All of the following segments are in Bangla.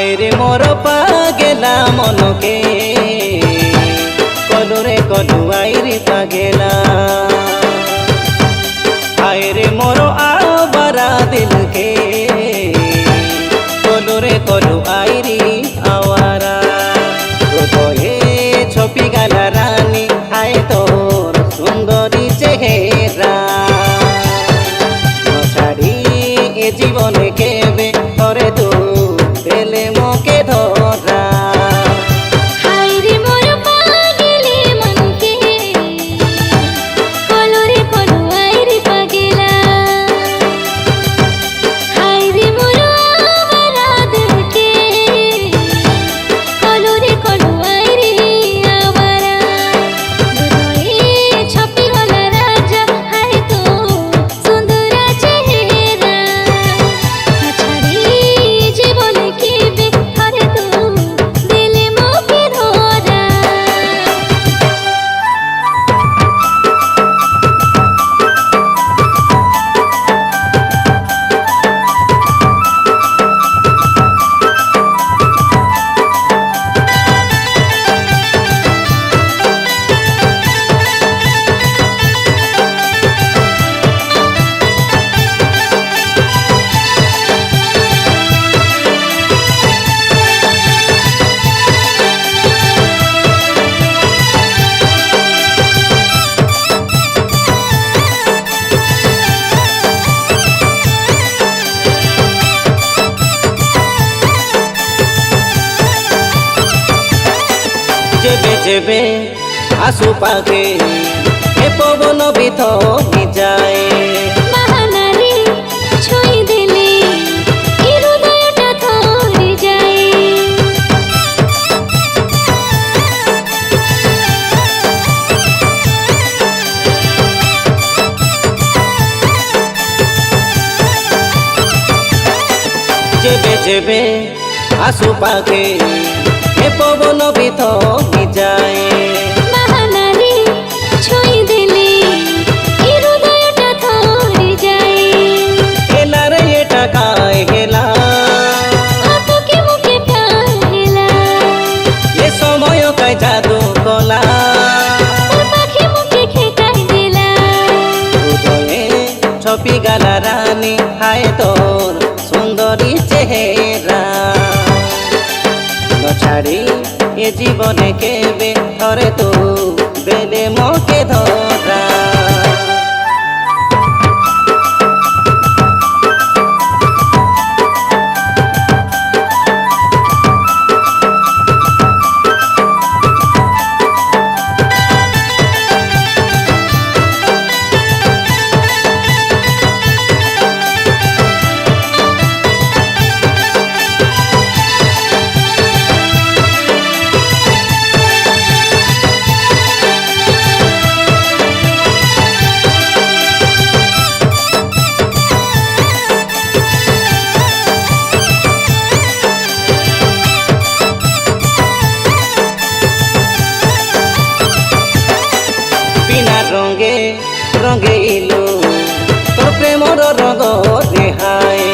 আইরে মোর পাগেলা মনকে কলুরে কলু আইরে পাগেলা আইরে মোর আবারা দিলকে কলুরে কলু আইরি আওয়ারা হৃদয়ে ছপি গালা রানী আয় তোর সুন্দরী চেহারা ছাড়ি এ জীবনে কেবে ধরে তু দেলে মোকে ধরা হায়রে মোর পাগেলে মনকে কলরে কলু আইরে পাগেলা হায়রে মোর আবারা দিলকে কলরে কলু আইরে আওয়ারা হৃদয়ে ছপি গলা রাজা হায় তো সুন্দর চেহারা ছাড়ি জীবনে কেবে ধরে তু দিলে মোকে ধরা যেবে যেবে আসু পাগে এ পবন বিথ যায় বাহানারে ছুঁই দিলে এই হৃদয়টা থরে যায় যেবে যেবে আসু পাগে এ পবন বিথ যায় বাহানারে ছুঁই দিলে এই হৃদয়টা থরে যায় এলা রে এটা কায় গেলা তোকে মুখে ফেলা এ সময় কায় জাদু কলা তোর পাখি মুখে খেকাই দিলা হৃদয়ে ছপি গালা রানী হায় তোর সুন্দরী চেহারা ছাড়ি এ জীবনে কেবে ধরে তু দেলে মোকে ধরা বিনা রঙে রঙে ইলো তোর প্রেমর রঙ দেহায়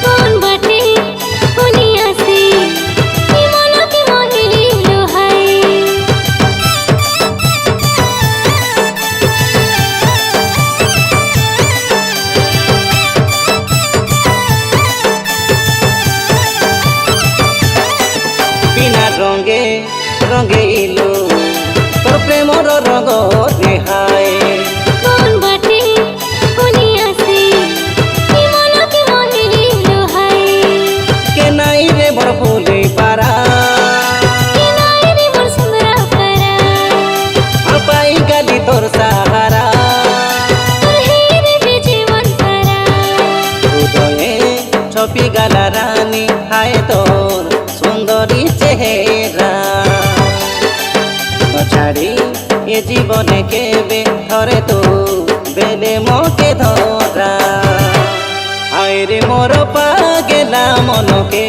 কোন বাটে শুনি আসি এই মনকে মহিল হায় বিনা রঙে রঙে ইলো তোর প্রেমর রঙ দেহায় কোন বাটে শুনি আসি এই মনকে মহিল হায় কে নাই রে বড় ফুলে পারা কে নাই রে মোর সুন্দর পারা আপাই গালি তোর সাহারা তোর হেরে বে জীবন সারা হৃদয়ে ছপি গালা রানী হায় তোর সুন্দরী চেহারা ছাড়ি এ জীবনে কেবে ধরে তু বেলে মোকে ধরা আইরে মোর পাগেলা মনকে